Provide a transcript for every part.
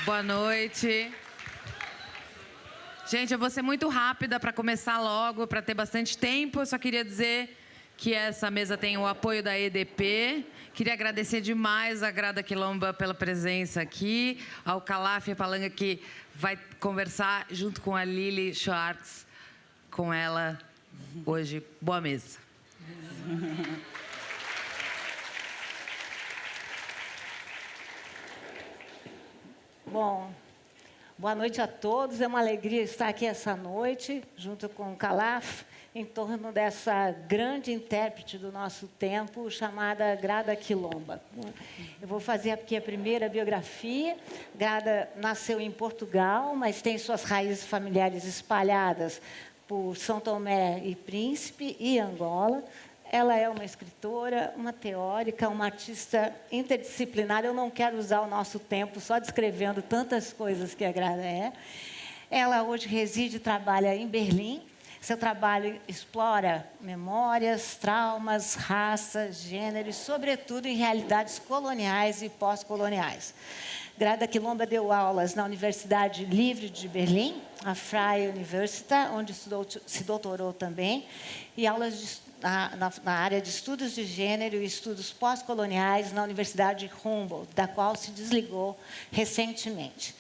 Boa noite. Gente, eu vou ser muito rápida para começar logo, para ter bastante tempo. Eu só queria dizer que essa mesa tem o apoio da EDP. Queria agradecer demais a Grada Quilomba pela presença aqui, ao Calaf Palanga, que vai conversar junto com a Lili Schwartz, com ela hoje. Boa mesa. Bom, boa noite a todos. É uma alegria estar aqui essa noite, junto com o Calaf, em torno dessa grande intérprete do nosso tempo, chamada Grada Quilomba. Eu vou fazer aqui a primeira biografia. Grada nasceu em Portugal, mas tem suas raízes familiares espalhadas por São Tomé e Príncipe e Angola. Ela é uma escritora, uma teórica, uma artista interdisciplinar. Eu não quero usar o nosso tempo só descrevendo tantas coisas que a Grada é. Ela hoje reside e trabalha em Berlim. Seu trabalho explora memórias, traumas, raças, gêneros, sobretudo em realidades coloniais e pós-coloniais. Grada Quilomba deu aulas na Universidade Livre de Berlim, a Freie Universität, onde se doutorou também, e aulas na área de estudos de gênero e estudos pós-coloniais na Universidade Humboldt, da qual se desligou recentemente.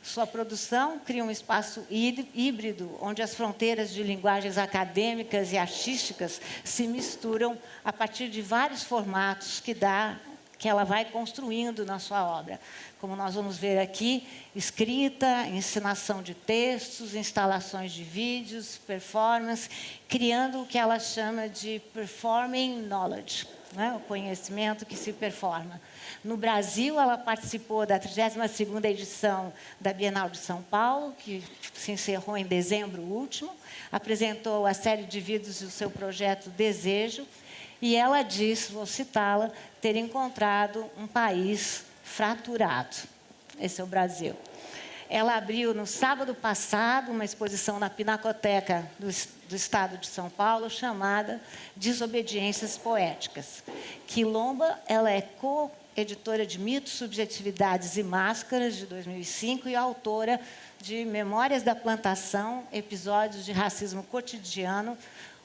Sua produção cria um espaço híbrido, onde as fronteiras de linguagens acadêmicas e artísticas se misturam a partir de vários formatos que ela vai construindo na sua obra. Como nós vamos ver aqui, escrita, encenação de textos, instalações de vídeos, performance, criando o que ela chama de performing knowledge, né? O conhecimento que se performa. No Brasil, ela participou da 32ª edição da Bienal de São Paulo, que se encerrou em dezembro último, apresentou a série de vídeos do seu projeto Desejo, e ela diz, vou citá-la, ter encontrado um país fraturado. Esse é o Brasil. Ela abriu no sábado passado uma exposição na Pinacoteca do Estado de São Paulo, chamada Desobediências Poéticas. Quilomba, ela é co-editora de Mitos, Subjetividades e Máscaras, de 2005, e autora de Memórias da Plantação, Episódios de Racismo Cotidiano.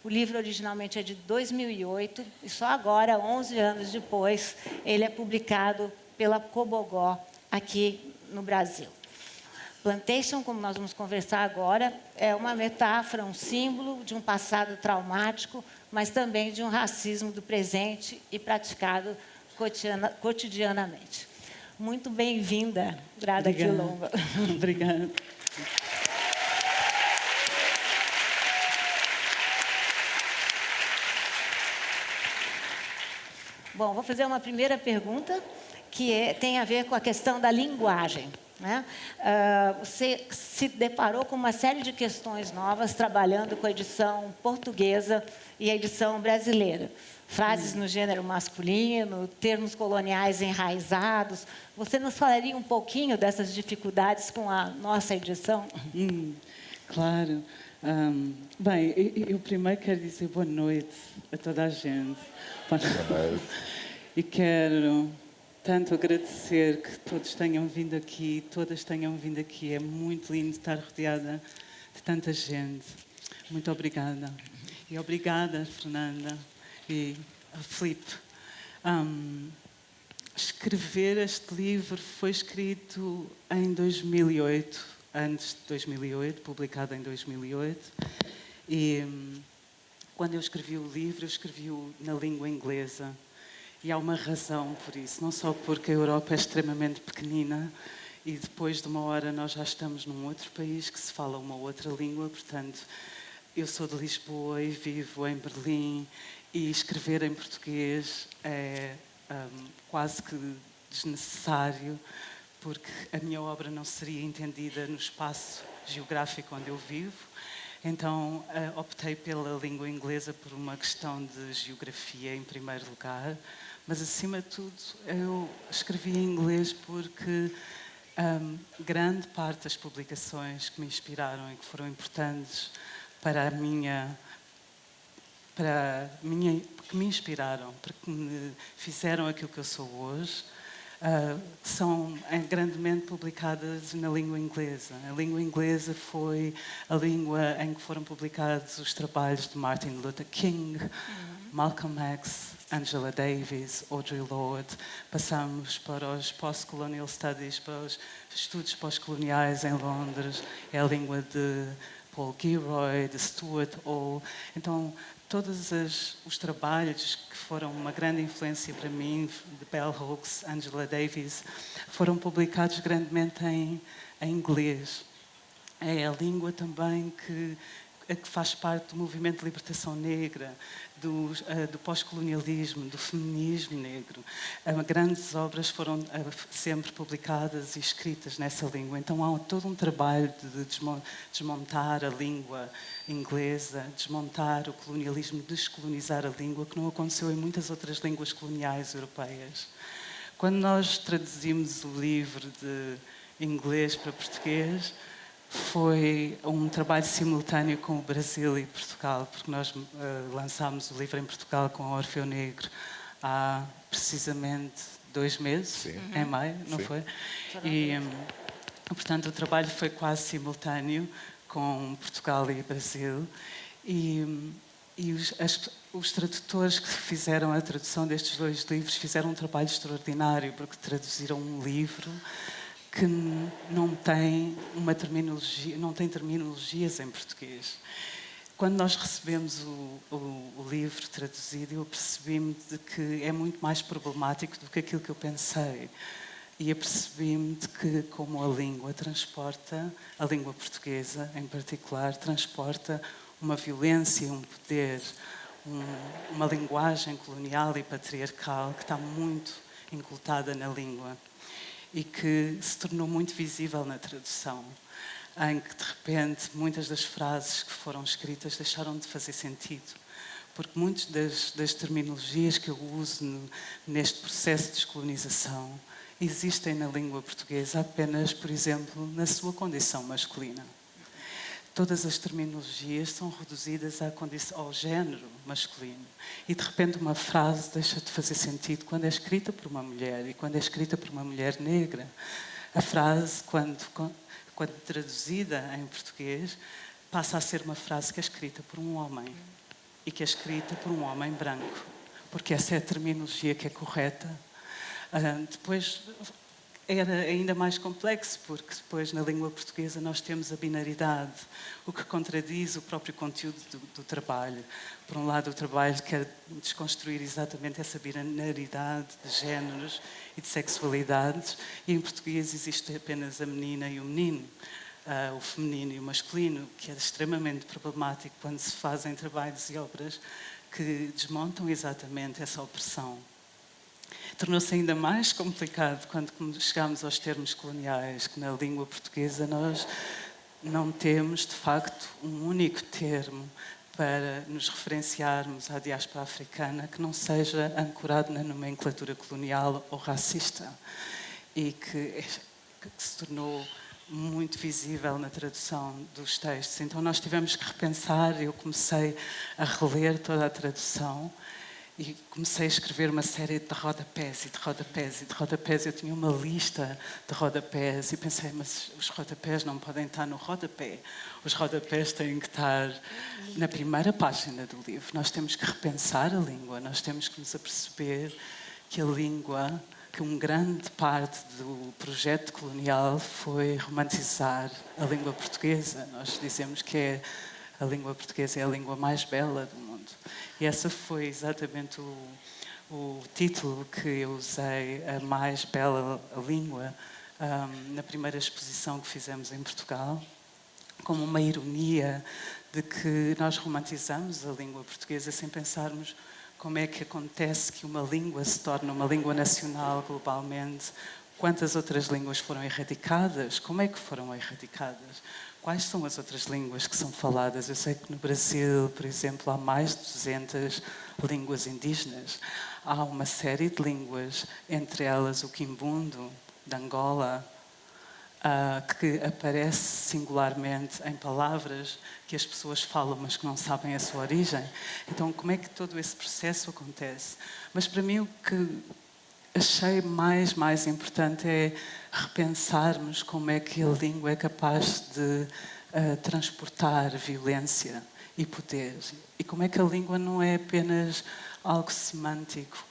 O livro originalmente é de 2008, e só agora, 11 anos depois, ele é publicado pela Cobogó, aqui no Brasil. Plantation, como nós vamos conversar agora, é uma metáfora, um símbolo de um passado traumático, mas também de um racismo do presente e praticado cotidianamente. Muito bem-vinda, Grada Quilomba. Obrigada. Bom, vou fazer uma primeira pergunta, que tem a ver com a questão da linguagem, né? Você se deparou com uma série de questões novas, trabalhando com a edição portuguesa e a edição brasileira. Frases no gênero masculino, termos coloniais enraizados. Você nos falaria um pouquinho dessas dificuldades com a nossa edição? Claro. Bem, eu primeiro quero dizer boa noite a toda a gente. Boa noite. E quero tanto agradecer que todos tenham vindo aqui, todas tenham vindo aqui. É muito lindo estar rodeada de tanta gente. Muito obrigada. E obrigada, Fernanda e a Filipe. Escrever este livro foi escrito em 2008, antes de 2008, publicado em 2008. E quando eu escrevi o livro, eu escrevi-o na língua inglesa. E há uma razão por isso, não só porque a Europa é extremamente pequenina e depois de uma hora nós já estamos num outro país que se fala uma outra língua, portanto, eu sou de Lisboa e vivo em Berlim, e escrever em português é quase que desnecessário, porque a minha obra não seria entendida no espaço geográfico onde eu vivo. Então, optei pela língua inglesa por uma questão de geografia, em primeiro lugar. Mas, acima de tudo, eu escrevi em inglês porque grande parte das publicações que me inspiraram e que foram importantes que me inspiraram, para que me fizeram aquilo que eu sou hoje, são grandemente publicadas na língua inglesa. A língua inglesa foi a língua em que foram publicados os trabalhos de Martin Luther King, Malcolm X, Angela Davis, Audre Lorde. Passamos para os Post-Colonial Studies, para os estudos pós-coloniais em Londres. É a língua de Paul Gilroy, de Stuart Hall. Então, todos os trabalhos que foram uma grande influência para mim, de Bell Hooks, Angela Davis, foram publicados grandemente em inglês. É a língua também que faz parte do movimento de libertação negra, do pós-colonialismo, do feminismo negro. Grandes obras foram sempre publicadas e escritas nessa língua. Então há todo um trabalho de desmontar a língua inglesa, desmontar o colonialismo, descolonizar a língua, que não aconteceu em muitas outras línguas coloniais europeias. Quando nós traduzimos o livro de inglês para português, foi um trabalho simultâneo com o Brasil e Portugal, porque nós lançámos o livro em Portugal com o Orfeu Negro há precisamente 2 meses, sim, em maio, não sim, foi? E, portanto, o trabalho foi quase simultâneo com Portugal e Brasil. E os tradutores que fizeram a tradução destes 2 livros fizeram um trabalho extraordinário, porque traduziram um livro que não tem uma terminologia, não tem terminologias em português. Quando nós recebemos o livro traduzido, eu percebi-me de que é muito mais problemático do que aquilo que eu pensei. E apercebi-me de que, como a língua transporta, a língua portuguesa em particular, transporta uma violência, um poder, uma linguagem colonial e patriarcal que está muito incultada na língua e que se tornou muito visível na tradução, em que, de repente, muitas das frases que foram escritas deixaram de fazer sentido, porque muitas das terminologias que eu uso neste processo de descolonização existem na língua portuguesa apenas, por exemplo, na sua condição masculina. Todas as terminologias são reduzidas ao género masculino. E, de repente, uma frase deixa de fazer sentido quando é escrita por uma mulher e quando é escrita por uma mulher negra. A frase, quando traduzida em português, passa a ser uma frase que é escrita por um homem e que é escrita por um homem branco, porque essa é a terminologia que é correta. Depois era ainda mais complexo, porque depois na língua portuguesa nós temos a binaridade, o que contradiz o próprio conteúdo do trabalho. Por um lado, o trabalho quer desconstruir exatamente essa binaridade de géneros e de sexualidades, e em português existe apenas a menina e o menino, o feminino e o masculino, que é extremamente problemático quando se fazem trabalhos e obras que desmontam exatamente essa opressão. Tornou-se ainda mais complicado quando chegámos aos termos coloniais, que na língua portuguesa nós não temos, de facto, um único termo para nos referenciarmos à diáspora africana que não seja ancorado na nomenclatura colonial ou racista e que se tornou muito visível na tradução dos textos. Então nós tivemos que repensar, eu comecei a reler toda a tradução e comecei a escrever uma série de rodapés e de rodapés e de rodapés. Eu tinha uma lista de rodapés e pensei, mas os rodapés não podem estar no rodapé. Os rodapés têm que estar na primeira página do livro. Nós temos que repensar a língua, nós temos que nos aperceber que a língua, que uma grande parte do projeto colonial foi romantizar a língua portuguesa. Nós dizemos que a língua portuguesa é a língua mais bela do mundo. E essa foi exatamente o título que eu usei, a mais bela língua, na primeira exposição que fizemos em Portugal, como uma ironia de que nós romantizamos a língua portuguesa sem pensarmos como é que acontece que uma língua se torna uma língua nacional globalmente. Quantas outras línguas foram erradicadas? Como é que foram erradicadas? Quais são as outras línguas que são faladas? Eu sei que no Brasil, por exemplo, há mais de 200 línguas indígenas. Há uma série de línguas, entre elas o quimbundo, de Angola, que aparece singularmente em palavras que as pessoas falam, mas que não sabem a sua origem. Então, como é que todo esse processo acontece? Mas, para mim, achei mais importante é repensarmos como é que a língua é capaz de transportar violência e poder. E como é que a língua não é apenas algo semântico,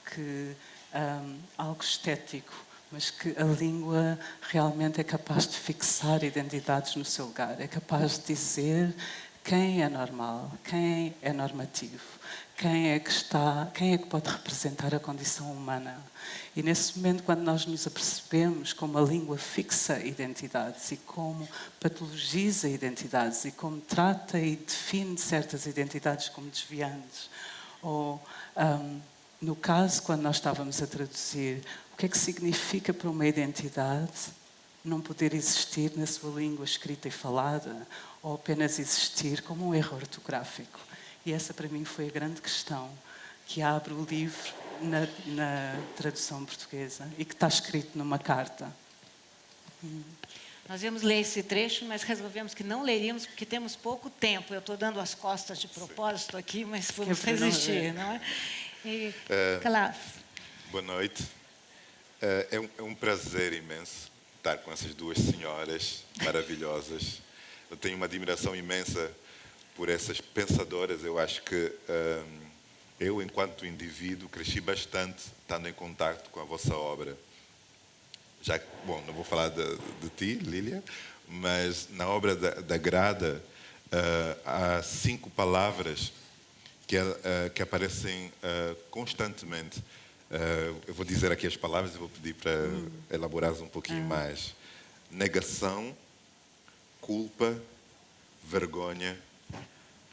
algo estético, mas que a língua realmente é capaz de fixar identidades no seu lugar, é capaz de dizer quem é normal, quem é normativo, quem é que pode representar a condição humana. E nesse momento, quando nós nos apercebemos como a língua fixa identidades e como patologiza identidades e como trata e define certas identidades como desviantes, ou no caso, quando nós estávamos a traduzir, o que é que significa para uma identidade não poder existir na sua língua escrita e falada, ou apenas existir como um erro ortográfico? E essa, para mim, foi a grande questão que abre o livro na tradução portuguesa e que está escrito numa carta. Nós íamos ler esse trecho, mas resolvemos que não leríamos porque temos pouco tempo. Eu estou dando as costas de propósito aqui, mas vamos resistir, não é? E, Calaf. Boa noite. É um prazer imenso estar com essas duas senhoras maravilhosas. Eu tenho uma admiração imensa por essas pensadoras. Eu acho que eu, enquanto indivíduo, cresci bastante estando em contacto com a vossa obra. Bom, não vou falar de ti, Lília, mas na obra da Grada há 5 palavras que aparecem constantemente. Eu vou dizer aqui as palavras e vou pedir para elaborares um pouquinho mais. Negação, culpa, vergonha,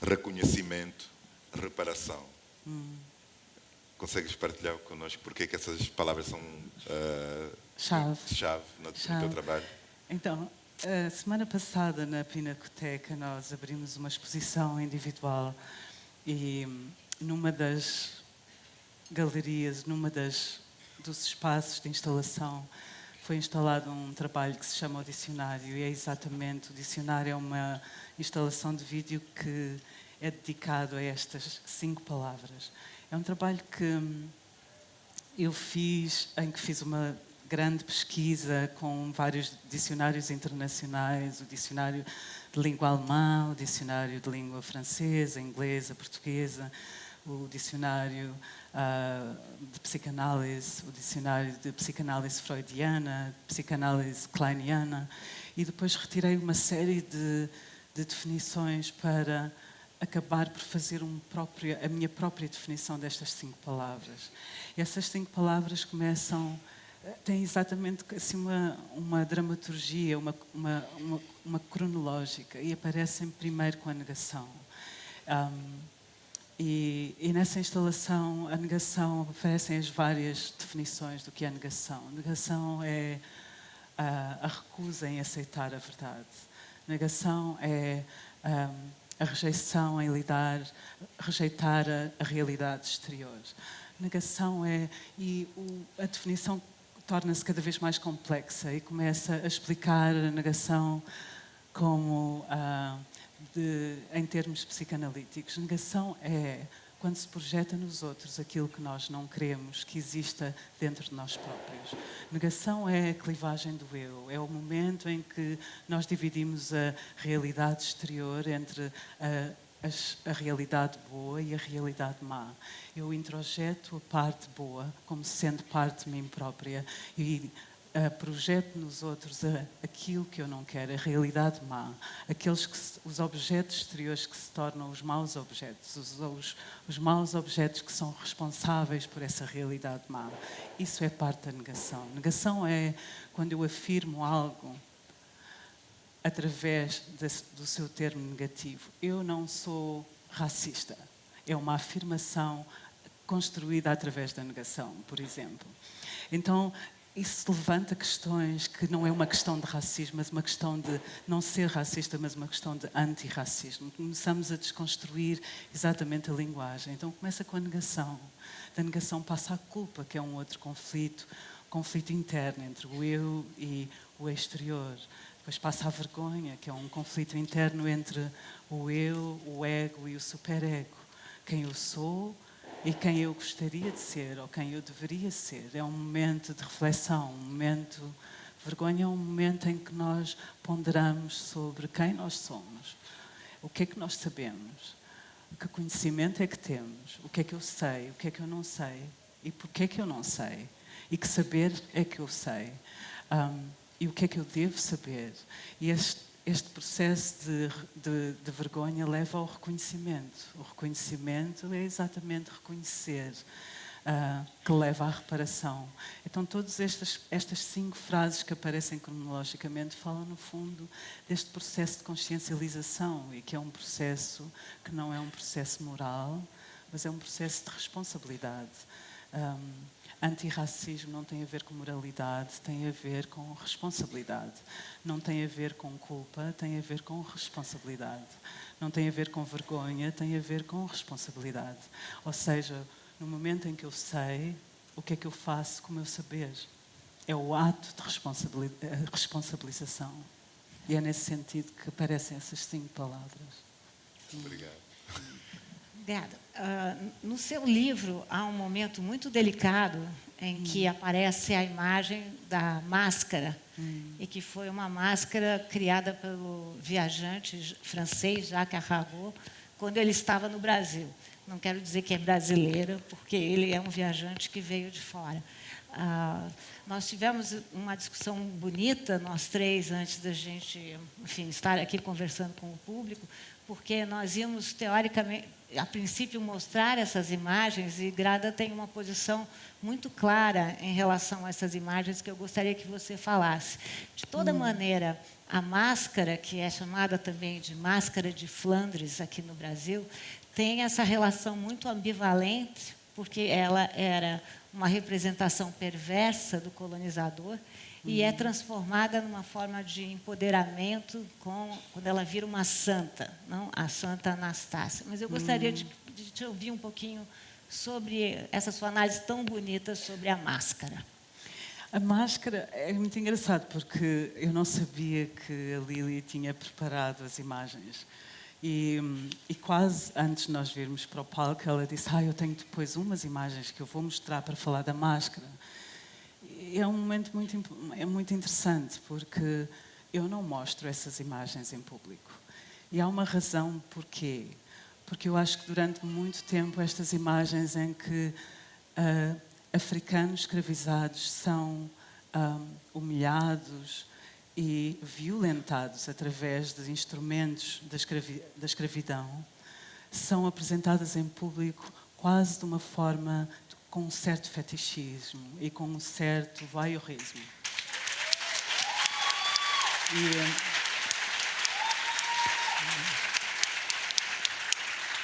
reconhecimento, reparação. Consegues partilhar connosco porque é que essas palavras são chave no teu trabalho? Então, a semana passada na Pinacoteca nós abrimos uma exposição individual e numa das galerias, dos espaços de instalação, foi instalado um trabalho que se chama o Dicionário, e é exatamente, o Dicionário é uma instalação de vídeo que é dedicado a estas 5 palavras. É um trabalho que eu fiz, em que fiz uma grande pesquisa com vários dicionários internacionais, o dicionário de língua alemã, o dicionário de língua francesa, inglesa, portuguesa, o dicionário de psicanálise, o dicionário de psicanálise freudiana, psicanálise kleiniana, e depois retirei uma série de definições para acabar por fazer a minha própria definição destas 5 palavras. E essas 5 palavras têm exatamente assim, uma dramaturgia, uma cronológica, e aparecem primeiro com a negação. E nessa instalação, a negação, aparecem as várias definições do que é a negação. Negação é a recusa em aceitar a verdade. Negação é a rejeição em rejeitar a realidade exterior. Negação a definição torna-se cada vez mais complexa e começa a explicar a negação como em termos psicanalíticos. Negação é quando se projeta nos outros aquilo que nós não queremos que exista dentro de nós próprios. Negação é a clivagem do eu, é o momento em que nós dividimos a realidade exterior entre a realidade boa e a realidade má. Eu introjeto a parte boa como sendo parte de mim própria e projeto nos outros aquilo que eu não quero, a realidade má, os objetos exteriores que se tornam os maus objetos, os maus objetos que são responsáveis por essa realidade má. Isso é parte da negação. Negação é quando eu afirmo algo através do seu termo negativo. Eu não sou racista. É uma afirmação construída através da negação, por exemplo. Então, isso levanta questões que não é uma questão de racismo, mas uma questão de não ser racista, mas uma questão de antirracismo. Começamos a desconstruir exatamente a linguagem. Então começa com a negação. Da negação passa a culpa, que é um outro conflito interno entre o eu e o exterior. Depois passa a vergonha, que é um conflito interno entre o eu, o ego e o superego. Quem eu sou e quem eu gostaria de ser ou quem eu deveria ser. É um momento de reflexão, um momento... Vergonha é um momento em que nós ponderamos sobre quem nós somos, o que é que nós sabemos, que conhecimento é que temos, o que é que eu sei, o que é que eu não sei e porquê é que eu não sei e que saber é que eu sei e o que é que eu devo saber. E este processo de vergonha leva ao reconhecimento. O reconhecimento é exatamente reconhecer, que leva à reparação. Então, todas estas 5 frases que aparecem cronologicamente falam, no fundo, deste processo de consciencialização e que é um processo que não é um processo moral, mas é um processo de responsabilidade. Antirracismo não tem a ver com moralidade, tem a ver com responsabilidade. Não tem a ver com culpa, tem a ver com responsabilidade. Não tem a ver com vergonha, tem a ver com responsabilidade. Ou seja, no momento em que eu sei, o que é que eu faço com o meu saber? É o ato de responsabilização. E é nesse sentido que aparecem essas 5 palavras. Obrigado. Obrigada. No seu livro, há um momento muito delicado em que aparece a imagem da máscara, e que foi uma máscara criada pelo viajante francês Jacques Arago, quando ele estava no Brasil. Não quero dizer que é brasileira, porque ele é um viajante que veio de fora. Nós tivemos uma discussão bonita, nós 3, antes da gente, enfim, estar aqui conversando com o público, porque nós íamos, teoricamente, a princípio, mostrar essas imagens, e Grada tem uma posição muito clara em relação a essas imagens que eu gostaria que você falasse. De toda maneira, a máscara, que é chamada também de máscara de Flandres aqui no Brasil, tem essa relação muito ambivalente, porque ela era uma representação perversa do colonizador e é transformada numa forma de empoderamento quando ela vira uma santa, não a Santa Anastácia. Mas eu gostaria de te ouvir um pouquinho sobre essa sua análise tão bonita sobre a máscara. A máscara é muito engraçado, porque eu não sabia que a Lili tinha preparado as imagens. E quase antes de nós virmos para o palco, ela disse: eu tenho depois umas imagens que eu vou mostrar para falar da máscara. E é um momento muito interessante, porque eu não mostro essas imagens em público. E há uma razão porquê. Porque eu acho que durante muito tempo estas imagens em que africanos escravizados são humilhados e violentados através de instrumentos da escravidão, são apresentadas em público quase de uma forma com um certo fetichismo e com um certo voyeurismo.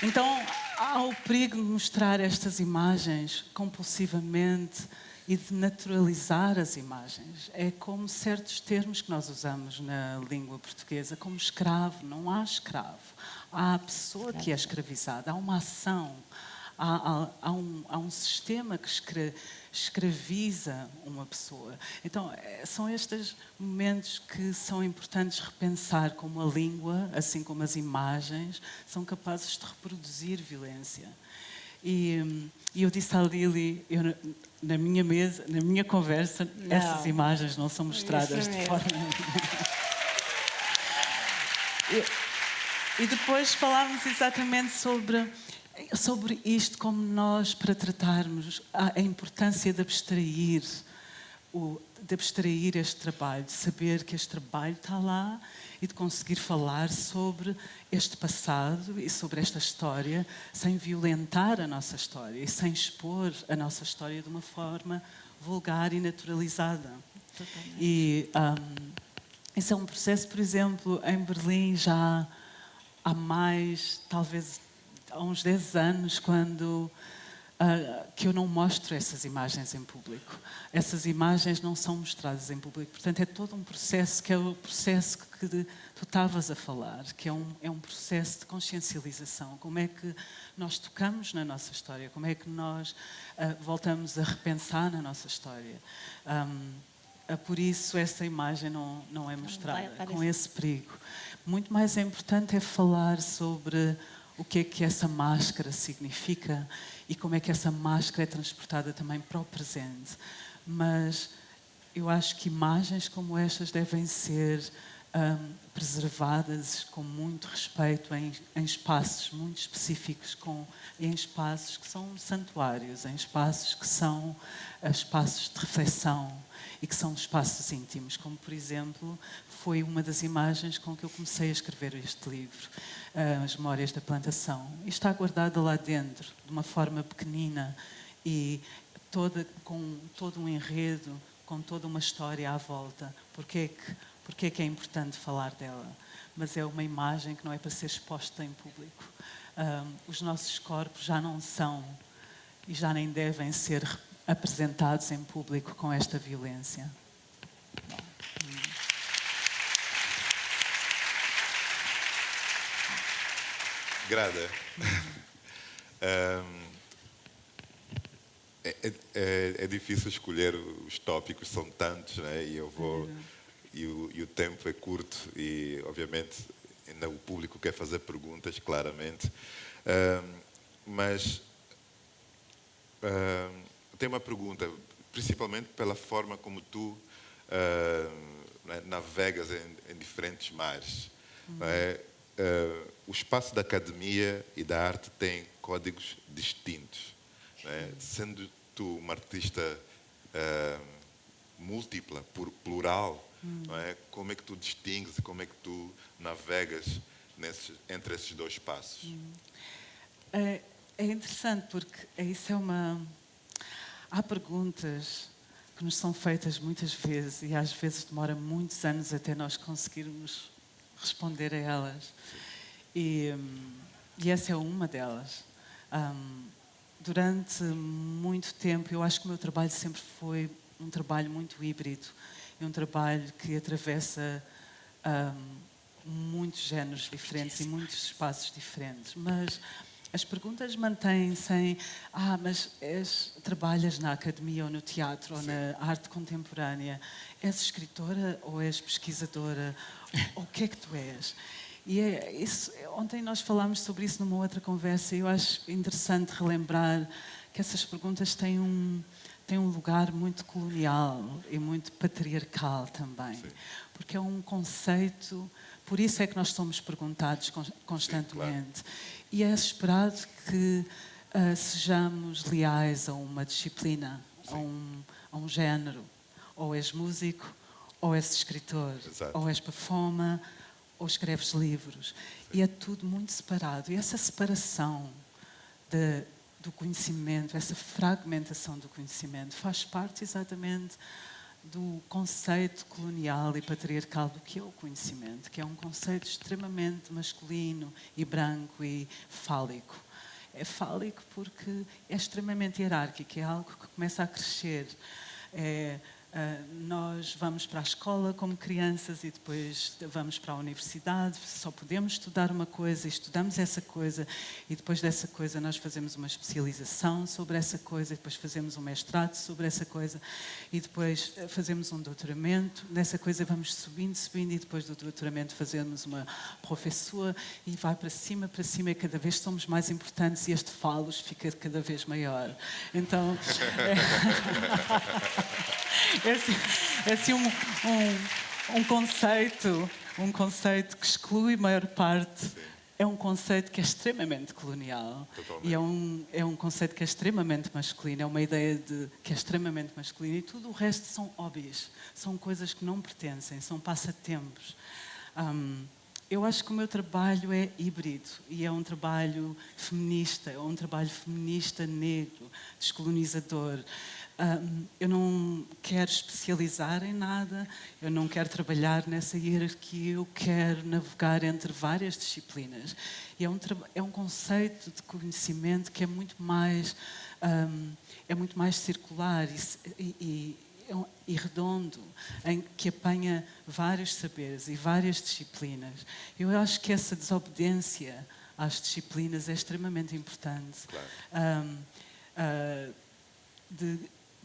Então, há o perigo de mostrar estas imagens compulsivamente e de naturalizar as imagens. É como certos termos que nós usamos na língua portuguesa, como escravo. Não há escravo. Há a pessoa que é escravizada, há uma ação, há um sistema que escraviza uma pessoa. Então, são estes momentos que são importantes repensar como a língua, assim como as imagens, são capazes de reproduzir violência. E eu disse à Lili, na minha mesa, na minha conversa, essas imagens não são mostradas de forma E depois falámos exatamente sobre isto, como nós, para tratarmos a importância de abstrair este trabalho, de saber que este trabalho está lá e de conseguir falar sobre este passado e sobre esta história sem violentar a nossa história e sem expor a nossa história de uma forma vulgar e naturalizada. Totalmente. E esse é um processo, por exemplo, em Berlim já há mais, talvez há uns 10 anos, quando que eu não mostro essas imagens em público. Essas imagens não são mostradas em público. Portanto, é todo um processo que é o processo que tu estavas a falar, que é um processo de consciencialização. Como é que nós tocamos na nossa história? Como é que nós voltamos a repensar na nossa história? Por isso, essa imagem não é mostrada, com esse perigo. Muito mais importante é falar sobre o que é que essa máscara significa e como é que essa máscara é transportada também para o presente. Mas eu acho que imagens como estas devem ser preservadas com muito respeito em espaços muito específicos, em espaços que são santuários, em espaços que são espaços de reflexão e que são espaços íntimos, como, por exemplo, foi uma das imagens com que eu comecei a escrever este livro, As Memórias da Plantação. E está guardada lá dentro, de uma forma pequenina e com todo um enredo, com toda uma história à volta. Porque é que é importante falar dela? Mas é uma imagem que não é para ser exposta em público. Os nossos corpos já não são e já nem devem ser apresentados em público com esta violência. Grada, é difícil escolher os tópicos, são tantos, né? E eu vou e o tempo é curto e, obviamente, ainda o público quer fazer perguntas, claramente. Mas tenho uma pergunta, principalmente pela forma como tu navegas em diferentes mares. Não é? O espaço da academia e da arte tem códigos distintos. Não é? Sendo tu uma artista múltipla, plural, não é? Como é que tu distingues e como é que tu navegas entre esses dois espaços? É interessante porque há perguntas que nos são feitas muitas vezes e às vezes demora muitos anos até nós conseguirmos responder a elas. E essa é uma delas. Durante muito tempo, eu acho que o meu trabalho sempre foi um trabalho muito híbrido. É um trabalho que atravessa muitos géneros diferentes e muitos espaços diferentes. Mas as perguntas mantêm-se em mas trabalhas na academia ou no teatro ou na arte contemporânea? És escritora ou és pesquisadora? Ou o que é que tu és? E ontem nós falámos sobre isso numa outra conversa e eu acho interessante relembrar que essas perguntas têm um lugar muito colonial e muito patriarcal também. Sim. Porque é um conceito, por isso é que nós somos perguntados constantemente. Sim, claro. E é esperado que sejamos leais a uma disciplina, a um género. Ou és músico, ou és escritor, exato, ou és performer, ou escreves livros. Sim. E é tudo muito separado. E essa separação do conhecimento, essa fragmentação do conhecimento, faz parte exatamente do conceito colonial e patriarcal do que é o conhecimento, que é um conceito extremamente masculino e branco e fálico. É fálico porque é extremamente hierárquico, é algo que começa a crescer. Nós vamos para a escola como crianças e depois vamos para a universidade, só podemos estudar uma coisa e estudamos essa coisa e depois dessa coisa nós fazemos uma especialização sobre essa coisa e depois fazemos um mestrado sobre essa coisa e depois fazemos um doutoramento nessa coisa, vamos subindo e depois do doutoramento fazemos uma professora e vai para cima e cada vez somos mais importantes e este falos fica cada vez maior. Então... É assim um conceito que exclui a maior parte. Sim. É um conceito que é extremamente colonial. Totalmente. E é um conceito que é extremamente masculino. É uma ideia que é extremamente masculina. E tudo o resto são hobbies. São coisas que não pertencem, são passatempos. Eu acho que o meu trabalho é híbrido e é um trabalho feminista. É um trabalho feminista negro, descolonizador. Eu não quero especializar em nada, eu não quero trabalhar nessa hierarquia, eu quero navegar entre várias disciplinas. E é um conceito de conhecimento que é muito mais circular e redondo, em que apanha vários saberes e várias disciplinas. Eu acho que essa desobediência às disciplinas é extremamente importante. Claro.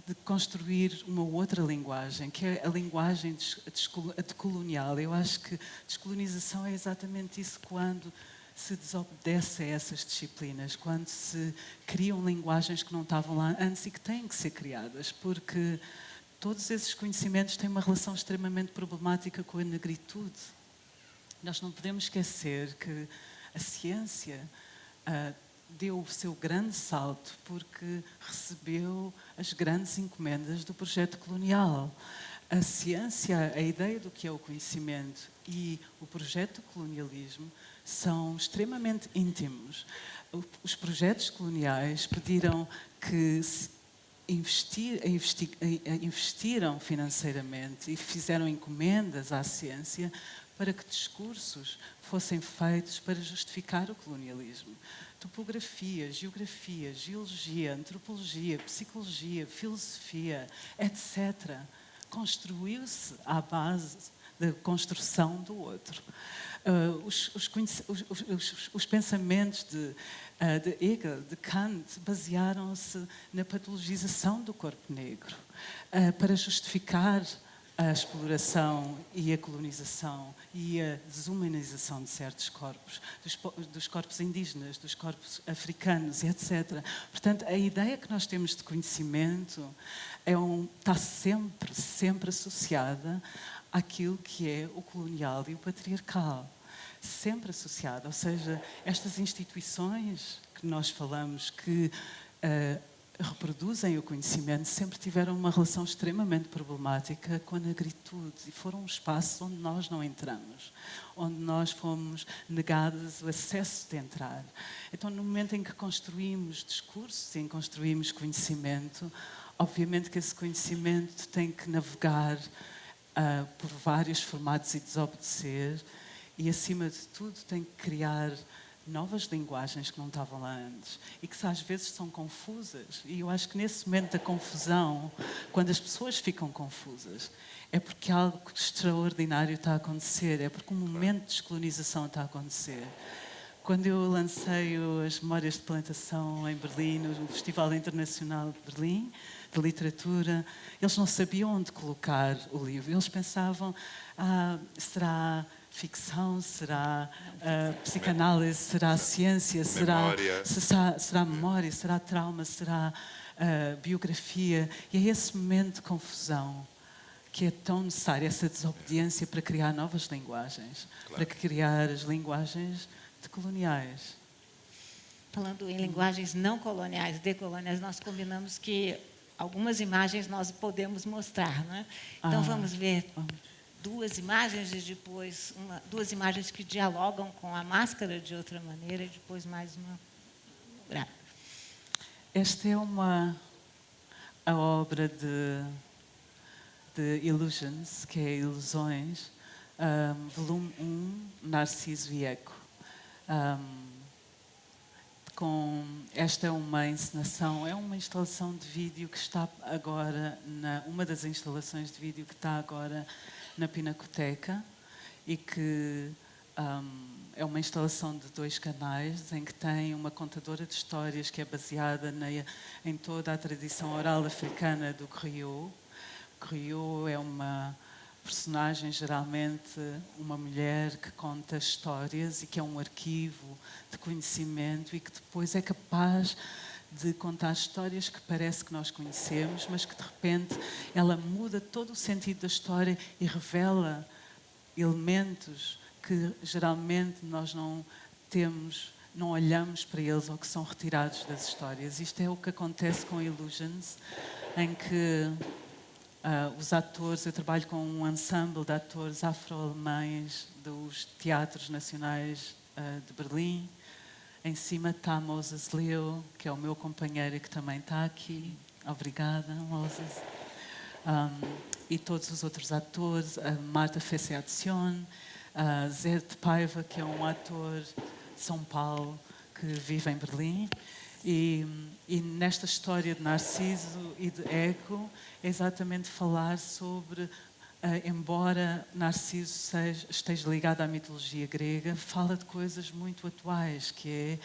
De construir uma outra linguagem, que é a linguagem decolonial. Eu acho que descolonização é exatamente isso, quando se desobedece a essas disciplinas, quando se criam linguagens que não estavam lá antes e que têm que ser criadas, porque todos esses conhecimentos têm uma relação extremamente problemática com a negritude. Nós não podemos esquecer que a ciência deu o seu grande salto porque recebeu as grandes encomendas do projeto colonial. A ciência, a ideia do que é o conhecimento e o projeto do colonialismo são extremamente íntimos. Os projetos coloniais pediram que investiram financeiramente e fizeram encomendas à ciência para que discursos fossem feitos para justificar o colonialismo. Topografia, geografia, geologia, antropologia, psicologia, filosofia, etc. Construiu-se à base da construção do outro. Os pensamentos de Hegel, de Kant, basearam-se na patologização do corpo negro para justificar a exploração e a colonização e a desumanização de certos corpos, dos corpos indígenas, dos corpos africanos, etc. Portanto, a ideia que nós temos de conhecimento está sempre associada àquilo que é o colonial e o patriarcal. Sempre associada. Ou seja, estas instituições que nós falamos que reproduzem o conhecimento sempre tiveram uma relação extremamente problemática com a negritude e foram um espaço onde nós não entramos, onde nós fomos negados o acesso de entrar. Então, no momento em que construímos discursos, em que construímos conhecimento, obviamente que esse conhecimento tem que navegar por vários formatos e desobedecer e, acima de tudo, tem que criar novas linguagens que não estavam lá antes e que às vezes são confusas. E eu acho que nesse momento da confusão, quando as pessoas ficam confusas, é porque algo extraordinário está a acontecer, é porque um momento de descolonização está a acontecer. Quando eu lancei as Memórias de Plantação em Berlim, no Festival Internacional de Berlim, de Literatura, eles não sabiam onde colocar o livro. Eles pensavam, será ficção, será psicanálise, será ciência, será memória, será trauma, será biografia. E é esse momento de confusão que é tão necessário, essa desobediência para criar novas linguagens, para criar as linguagens decoloniais. Falando em linguagens não coloniais, decoloniais, nós combinamos que algumas imagens nós podemos mostrar, não é? Então vamos ver duas imagens e depois duas imagens que dialogam com a máscara de outra maneira e depois mais uma. Esta é a obra de Illusions, que é Ilusões, volume 1, Narciso e Eco. Esta é uma encenação, é uma instalação de vídeo que está agora, uma das instalações de vídeo que está agora na Pinacoteca e que é uma instalação de 2 canais em que tem uma contadora de histórias que é baseada em toda a tradição oral africana do griot. O griot é uma personagem, geralmente uma mulher que conta histórias e que é um arquivo de conhecimento e que depois é capaz de contar histórias que parece que nós conhecemos, mas que de repente ela muda todo o sentido da história e revela elementos que geralmente nós não olhamos para eles ou que são retirados das histórias. Isto é o que acontece com Illusions, em que os atores, eu trabalho com um ensemble de atores afro-alemães dos teatros nacionais de Berlim. Em cima está Moses Leo, que é o meu companheiro e que também está aqui. Obrigada, Moses. E todos os outros atores, a Marta Fessiazion, Zé de Paiva, que é um ator de São Paulo que vive em Berlim. E nesta história de Narciso e de Eco, é exatamente falar sobre, embora Narciso esteja ligado à mitologia grega, fala de coisas muito atuais, que é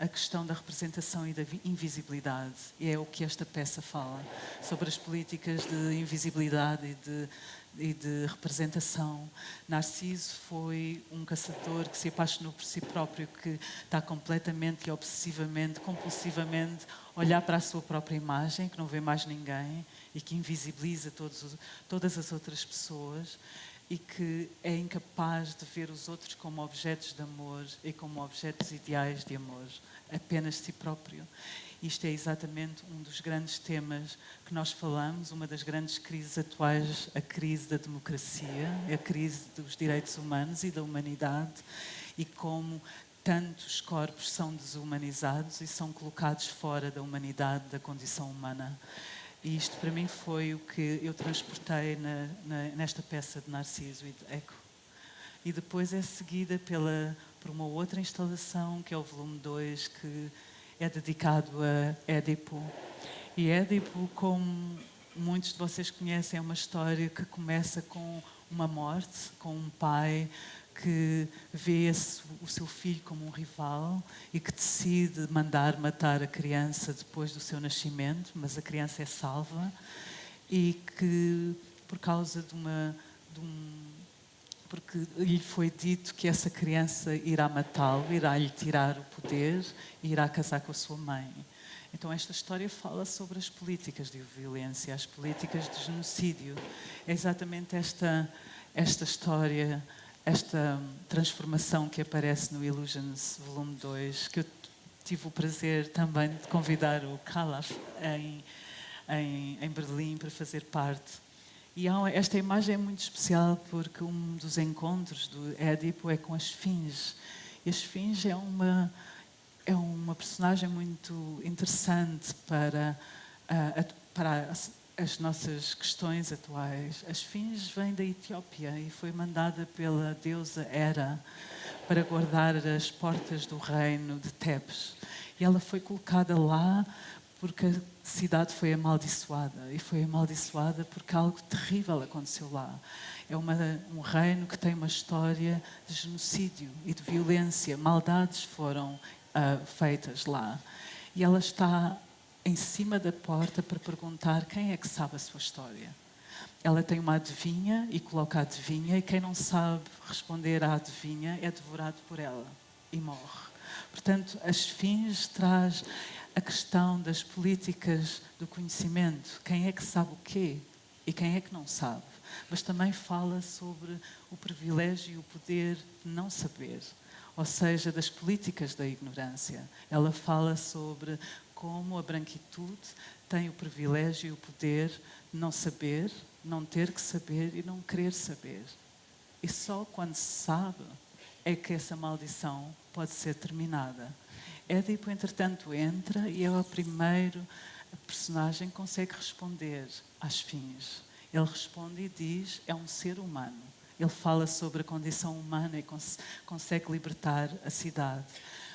a questão da representação e da invisibilidade. E é o que esta peça fala, sobre as políticas de invisibilidade e de e de representação. Narciso foi um caçador que se apaixonou por si próprio, que está completamente e obsessivamente, compulsivamente a olhar para a sua própria imagem, que não vê mais ninguém e que invisibiliza todas as outras pessoas e que é incapaz de ver os outros como objetos de amor e como objetos ideais de amor, apenas si próprio. Isto é exatamente um dos grandes temas que nós falamos, uma das grandes crises atuais, a crise da democracia, a crise dos direitos humanos e da humanidade, e como tantos corpos são desumanizados e são colocados fora da humanidade, da condição humana. E isto para mim foi o que eu transportei nesta peça de Narciso e de Eco. E depois é seguida por uma outra instalação, que é o volume 2, que é dedicado a Édipo. E Édipo, como muitos de vocês conhecem, é uma história que começa com uma morte, com um pai que vê o seu filho como um rival e que decide mandar matar a criança depois do seu nascimento, mas a criança é salva e que, por causa porque lhe foi dito que essa criança irá matá-lo, irá lhe tirar o poder e irá casar com a sua mãe. Então esta história fala sobre as políticas de violência, as políticas de genocídio. É exatamente esta história, esta transformação que aparece no Illusions volume 2, que eu tive o prazer também de convidar o Calaf em Berlim para fazer parte. E esta imagem é muito especial porque um dos encontros do Édipo é com a Esfinge. E a Esfinge é uma personagem muito interessante para as nossas questões atuais. A Esfinge vem da Etiópia e foi mandada pela deusa Hera para guardar as portas do reino de Tebes. E ela foi colocada lá porque a cidade foi amaldiçoada. E foi amaldiçoada porque algo terrível aconteceu lá. É um reino que tem uma história de genocídio e de violência. Maldades foram feitas lá. E ela está em cima da porta para perguntar quem é que sabe a sua história. Ela tem uma adivinha e coloca a adivinha, e quem não sabe responder à adivinha é devorado por ela e morre. Portanto, a Esfinge traz a questão das políticas do conhecimento. Quem é que sabe o quê e quem é que não sabe? Mas também fala sobre o privilégio e o poder de não saber, ou seja, das políticas da ignorância. Ela fala sobre como a branquitude tem o privilégio e o poder de não saber, não ter que saber e não querer saber. E só quando se sabe é que essa maldição pode ser terminada. Édipo, entretanto, entra e é o primeiro personagem que consegue responder às Esfinge. Ele responde e diz, é um ser humano. Ele fala sobre a condição humana e consegue libertar a cidade.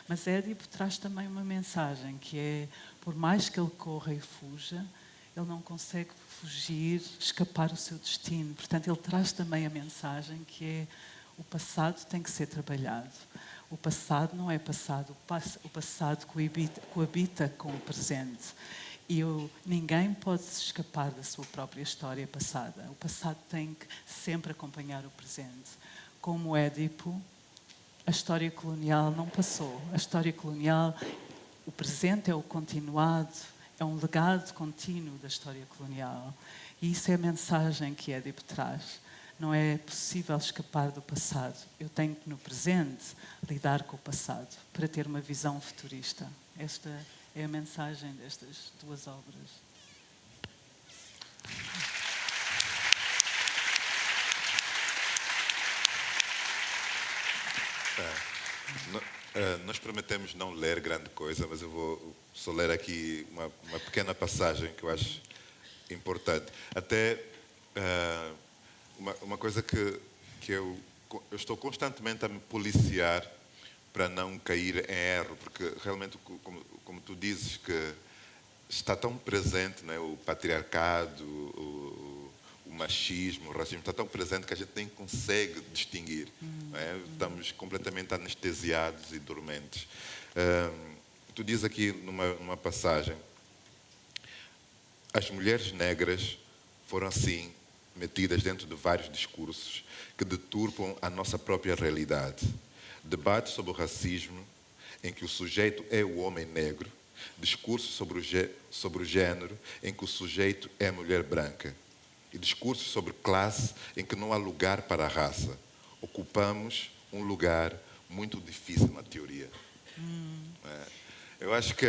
Mas Édipo traz também uma mensagem que é, por mais que ele corra e fuja, ele não consegue fugir, escapar do seu destino. Portanto, ele traz também a mensagem que é, o passado tem que ser trabalhado. O passado não é passado, o passado coabita com o presente. E ninguém pode se escapar da sua própria história passada. O passado tem que sempre acompanhar o presente. Como Édipo, a história colonial não passou. A história colonial, o presente é o continuado, é um legado contínuo da história colonial. E isso é a mensagem que Édipo traz. Não é possível escapar do passado. Eu tenho que, no presente, lidar com o passado para ter uma visão futurista. Esta é a mensagem destas duas obras. Nós prometemos não ler grande coisa, mas eu vou só ler aqui uma pequena passagem que eu acho importante. Até uma coisa que eu estou constantemente a me policiar para não cair em erro, porque realmente, como tu dizes, que está tão presente, né, o patriarcado, o machismo, o racismo, está tão presente que a gente nem consegue distinguir. Né? Estamos completamente anestesiados e dormentes. Tu dizes aqui numa passagem, as mulheres negras foram assim metidas dentro de vários discursos que deturpam a nossa própria realidade. Debate sobre o racismo, em que o sujeito é o homem negro, discursos sobre o género, em que o sujeito é a mulher branca, e discursos sobre classe, em que não há lugar para a raça. Ocupamos um lugar muito difícil na teoria. Eu acho que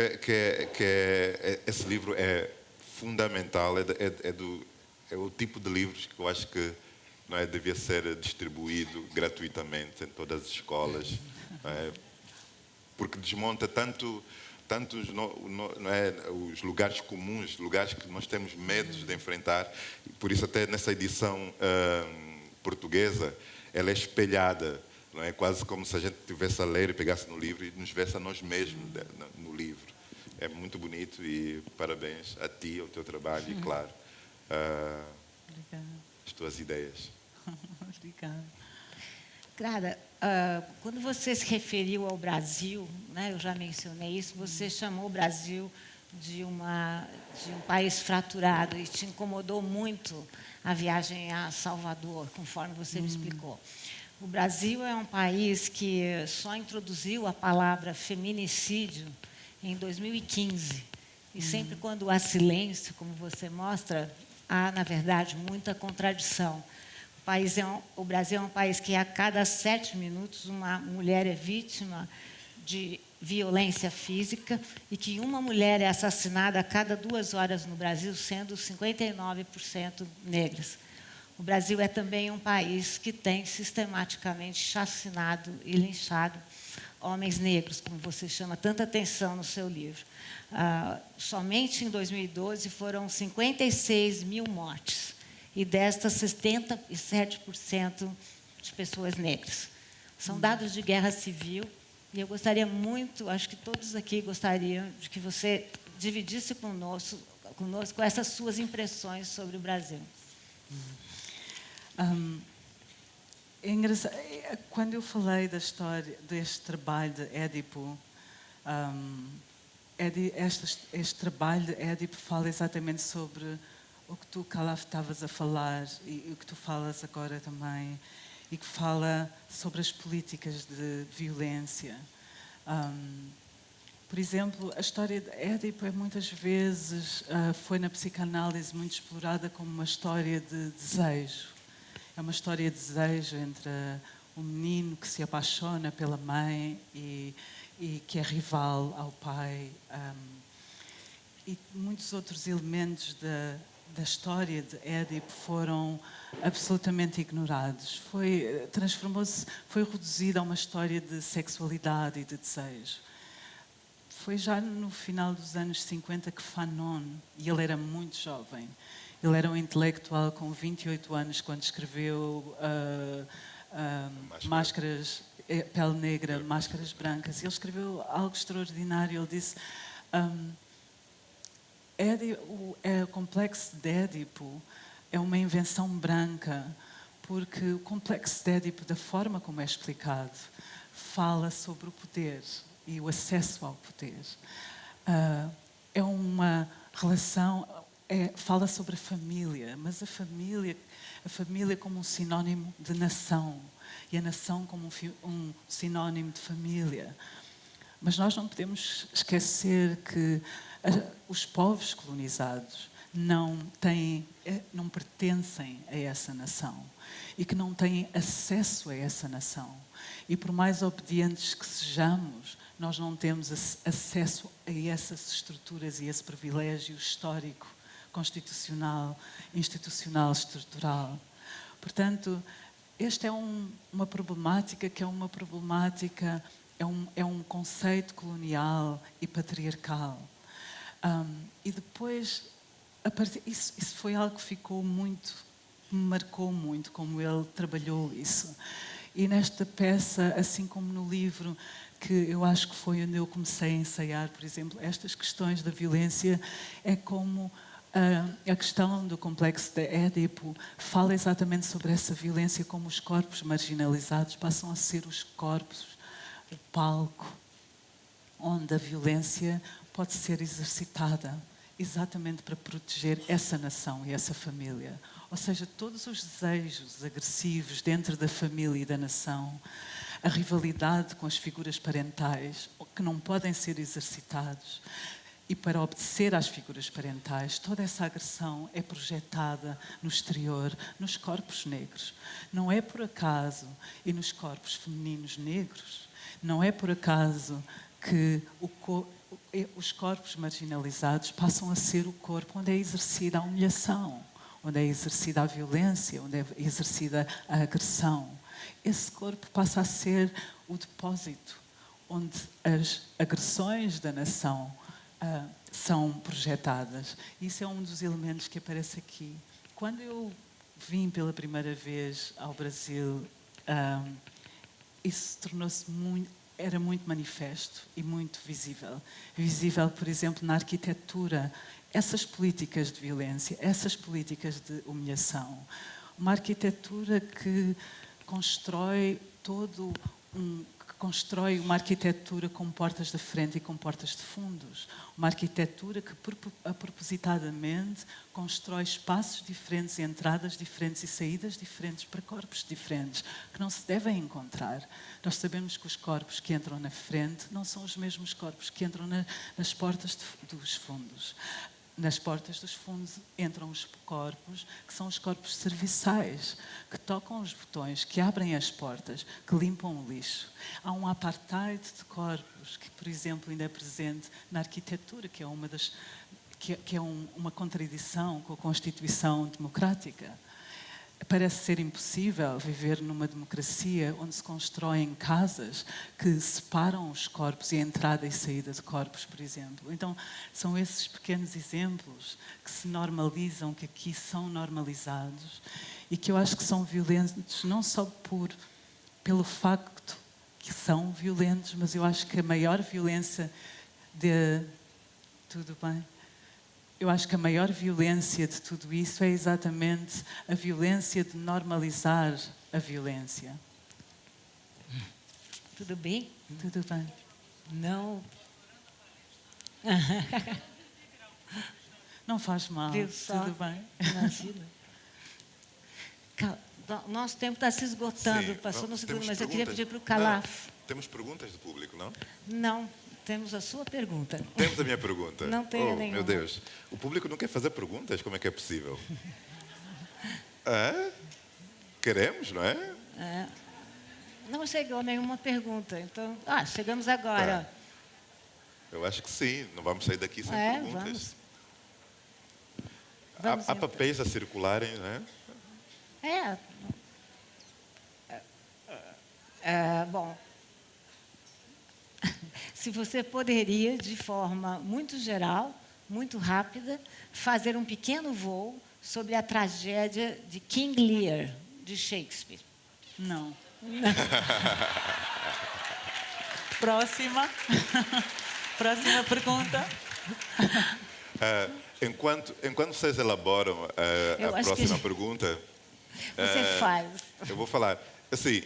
esse livro é fundamental, é o tipo de livros que eu acho que não é, devia ser distribuído gratuitamente em todas as escolas, não é? Porque desmonta tanto os lugares comuns, lugares que nós temos medo de enfrentar. Por isso, até nessa edição portuguesa, ela é espelhada, não é? Quase como se a gente estivesse a ler e pegasse no livro e nos vesse a nós mesmos no livro. É muito bonito e parabéns a ti, ao teu trabalho e, claro, as tuas ideias. Obrigada. Clara, quando você se referiu ao Brasil, né, eu já mencionei isso, você chamou o Brasil de um país fraturado e te incomodou muito a viagem a Salvador, conforme você me explicou. O Brasil é um país que só introduziu a palavra feminicídio em 2015. E sempre quando há silêncio, como você mostra, há, na verdade, muita contradição. O Brasil é um país que a cada 7 minutos uma mulher é vítima de violência física e que uma mulher é assassinada a cada 2 horas no Brasil, sendo 59% negras. O Brasil é também um país que tem sistematicamente chacinado e linchado homens negros, como você chama tanta atenção no seu livro. Somente em 2012 foram 56 mil mortes, e destas 77% de pessoas negras. São dados de guerra civil, e eu gostaria muito, acho que todos aqui gostariam de que você dividisse conosco essas suas impressões sobre o Brasil. É engraçado, quando eu falei da história deste trabalho de Édipo, este trabalho de Édipo fala exatamente sobre o que tu, Khalaf, estavas a falar e o que tu falas agora também, e que fala sobre as políticas de violência. Por exemplo, a história de Édipo muitas vezes foi na psicanálise muito explorada como uma história de desejo. É uma história de desejo entre um menino que se apaixona pela mãe e que é rival ao pai. E muitos outros elementos da história de Édipo foram absolutamente ignorados. Transformou-se, foi reduzida a uma história de sexualidade e de desejo. Foi já no final dos anos 50 que Fanon, e ele era muito jovem, ele era um intelectual com 28 anos quando escreveu Máscaras, Pele Negra, Máscaras Brancas. Ele escreveu algo extraordinário. Ele disse: o complexo de Édipo é uma invenção branca, porque o complexo de Édipo, da forma como é explicado, fala sobre o poder e o acesso ao poder. É uma relação, fala sobre a família, mas a família como um sinónimo de nação e a nação como um sinónimo de família. Mas nós não podemos esquecer que os povos colonizados não pertencem a essa nação e que não têm acesso a essa nação. E por mais obedientes que sejamos, nós não temos acesso a essas estruturas e esse privilégio histórico, constitucional, institucional, estrutural. Portanto, esta é uma problemática que é uma problemática, é um conceito colonial e patriarcal. E depois, isso foi algo que me marcou muito, como ele trabalhou isso. E nesta peça, assim como no livro, que eu acho que foi onde eu comecei a ensaiar, por exemplo, estas questões da violência, é como a questão do complexo de Édipo fala exatamente sobre essa violência, como os corpos marginalizados passam a ser os corpos, o palco, onde a violência pode ser exercitada exatamente para proteger essa nação e essa família, Ou seja, todos os desejos agressivos dentro da família e da nação, a rivalidade com as figuras parentais, que não podem ser exercitados, e para obedecer às figuras parentais, toda essa agressão é projetada no exterior, nos corpos negros. Não é por acaso, e nos corpos femininos negros, não é por acaso que os corpos marginalizados passam a ser o corpo onde é exercida a humilhação, onde é exercida a violência, onde é exercida a agressão. Esse corpo passa a ser o depósito onde as agressões da nação são projetadas. Isso é um dos elementos que aparece aqui. Quando eu vim pela primeira vez ao Brasil, isso tornou-se era muito manifesto e muito visível. Visível, por exemplo, na arquitetura. Essas políticas de violência, essas políticas de humilhação. Uma arquitetura que constrói uma arquitetura com portas de frente e com portas de fundos. Uma arquitetura que, propositadamente, constrói espaços diferentes, entradas diferentes e saídas diferentes para corpos diferentes, que não se devem encontrar. Nós sabemos que os corpos que entram na frente não são os mesmos corpos que entram nas portas dos fundos. Nas portas dos fundos entram os corpos, que são os corpos serviçais, que tocam os botões, que abrem as portas, que limpam o lixo. Há um apartheid de corpos, que, por exemplo, ainda é presente na arquitetura, que é uma contradição com a Constituição Democrática. Parece ser impossível viver numa democracia onde se constroem casas que separam os corpos e a entrada e saída de corpos, por exemplo. Então, são esses pequenos exemplos que se normalizam, que aqui são normalizados e que eu acho que são violentos não só pelo facto que são violentos, mas eu acho que a maior violência Tudo bem? Eu acho que a maior violência de tudo isso é exatamente a violência de normalizar a violência. Tudo bem? Tudo bem. Não. Não faz mal. Viu só? Tudo bem. Imagina. Nosso tempo está se esgotando. Sim, Passou no segundo, temos mas eu queria perguntas? pedir para o Calaf. Não, temos perguntas do público, não? Não, temos a sua pergunta. Temos a minha pergunta. Não tenho nenhuma. Meu Deus. O público não quer fazer perguntas? Como é que é possível? Queremos, não é? Não chegou nenhuma pergunta. Então, chegamos agora. Tá. Eu acho que sim. Não vamos sair daqui sem perguntas. Vamos Há então. papéis a circularem, não é? Bom, se você poderia, de forma muito geral, muito rápida, fazer um pequeno voo sobre a tragédia de King Lear, de Shakespeare. Não. Próxima. Próxima pergunta. Enquanto vocês elaboram a próxima pergunta, Você faz. eu vou falar. Assim,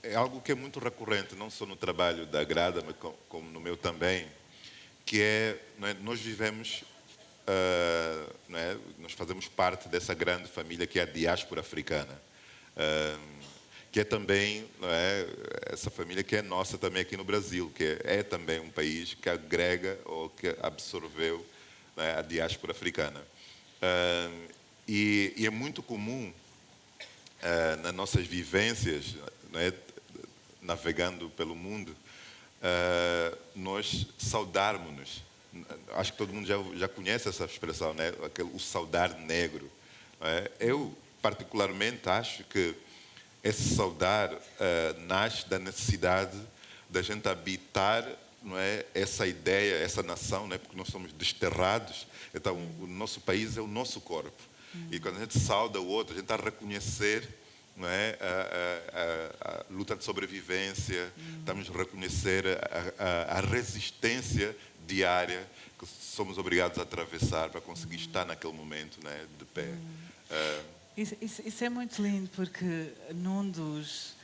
é algo que é muito recorrente, não só no trabalho da Grada, mas como no meu também, que nós vivemos, nós fazemos parte dessa grande família que é a diáspora africana, que é também essa família que é nossa também aqui no Brasil, que é também um país que agrega ou que absorveu a diáspora africana. E é muito comum nas nossas vivências, navegando pelo mundo, nós saudarmos-nos. Acho que todo mundo já conhece essa expressão, né? O saudar negro. Eu, particularmente, acho que esse saudar nasce da necessidade da gente habitar, não é, essa ideia, essa nação, não é, porque nós somos desterrados. Então, o nosso país é o nosso corpo. E quando a gente sauda o outro, a gente está a reconhecer, não é, a luta de sobrevivência, estamos a reconhecer a resistência diária que somos obrigados a atravessar para conseguir estar naquele momento, né, de pé. Isso é muito lindo, porque num dos...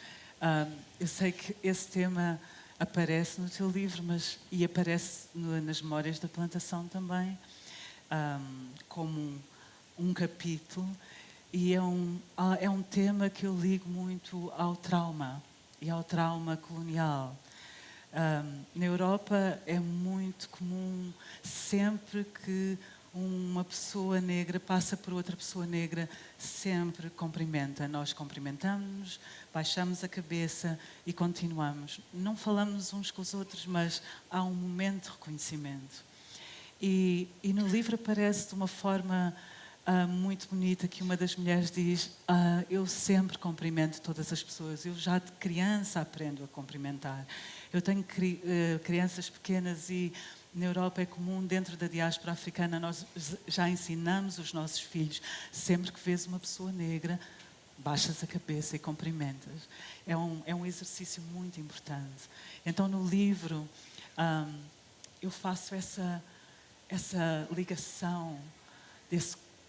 eu sei que esse tema aparece no teu livro, e aparece nas Memórias da Plantação também, como um capítulo e é um tema que eu ligo muito ao trauma e ao trauma colonial. Na Europa é muito comum, sempre que uma pessoa negra passa por outra pessoa negra, sempre cumprimenta. Nós cumprimentamos, baixamos a cabeça e continuamos. Não falamos uns com os outros, mas há um momento de reconhecimento. E no livro aparece de uma forma muito bonita que uma das mulheres diz: eu sempre cumprimento todas as pessoas, eu já de criança aprendo a cumprimentar. Eu tenho crianças pequenas e na Europa é comum, dentro da diáspora africana, nós já ensinamos os nossos filhos, sempre que vês uma pessoa negra, baixas a cabeça e cumprimentas. É um exercício muito importante. Então, no livro, eu faço essa ligação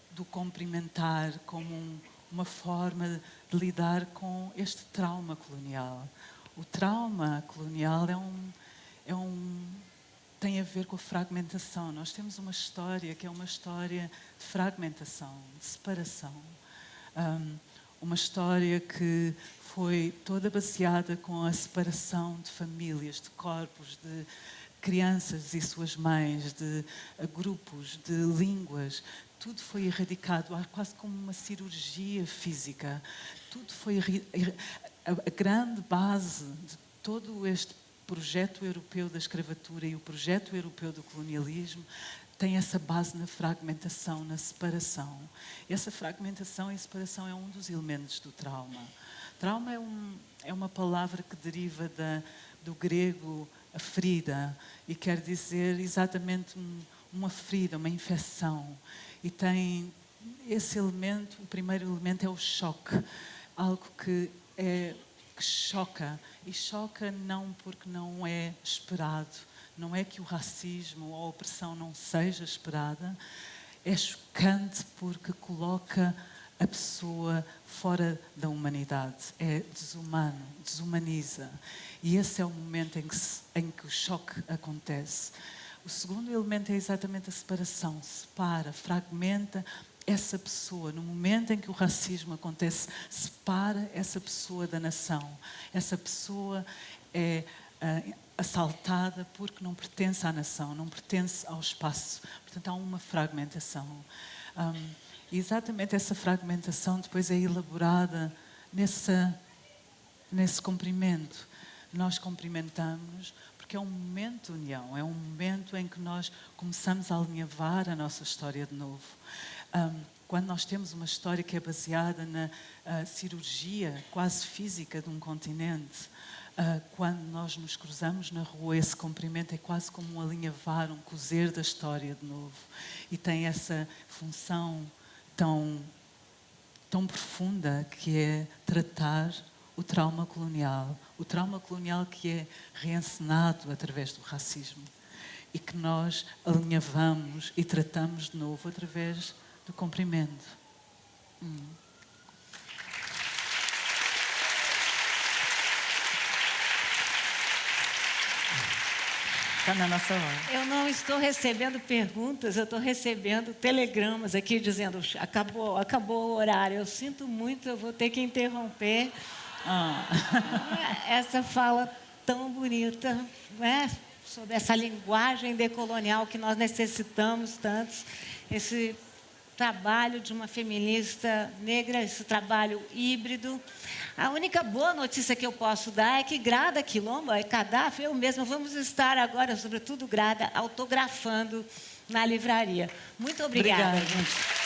do cumprimentar como uma forma de lidar com este trauma colonial. O trauma colonial tem a ver com a fragmentação. Nós temos uma história que é uma história de fragmentação, de separação. Uma história que foi toda baseada com a separação de famílias, de corpos, de crianças e suas mães, de grupos, de línguas. Tudo foi erradicado, quase como uma cirurgia física. Tudo foi a grande base de todo este projeto europeu da escravatura e o projeto europeu do colonialismo tem essa base na fragmentação, na separação. E essa fragmentação e separação é um dos elementos do trauma. Trauma é uma palavra que deriva do grego a ferida e quer dizer exatamente uma ferida, uma infecção. E tem esse elemento, o primeiro elemento é o choque, algo que choca, e choca não porque não é esperado, não é que o racismo ou a opressão não seja esperada, é chocante porque coloca a pessoa fora da humanidade, é desumano, desumaniza. E esse é o momento em que o choque acontece. O segundo elemento é exatamente a separação, separa, fragmenta essa pessoa. No momento em que o racismo acontece, separa essa pessoa da nação. Essa pessoa é assaltada porque não pertence à nação, não pertence ao espaço. Portanto, há uma fragmentação. E exatamente essa fragmentação depois é elaborada nesse cumprimento. Nós cumprimentamos porque é um momento de união, é um momento em que nós começamos a alinhavar a nossa história de novo. Quando nós temos uma história que é baseada na cirurgia quase física de um continente, quando nós nos cruzamos na rua, esse cumprimento é quase como um alinhavar, um cozer da história de novo. E tem essa função tão profunda que é tratar o trauma colonial que é reencenado através do racismo e que nós alinhavamos e tratamos de novo através do cumprimento. Está na nossa hora. Eu não estou recebendo perguntas, eu estou recebendo telegramas aqui dizendo acabou o horário. Eu sinto muito, eu vou ter que interromper. Essa fala tão bonita, né? Sobre essa linguagem decolonial que nós necessitamos tanto, esse trabalho de uma feminista negra, esse trabalho híbrido. A única boa notícia que eu posso dar é que Grada Quilomba e Kadhafi, eu mesma, vamos estar agora, sobretudo Grada, autografando na livraria. Muito obrigada, gente.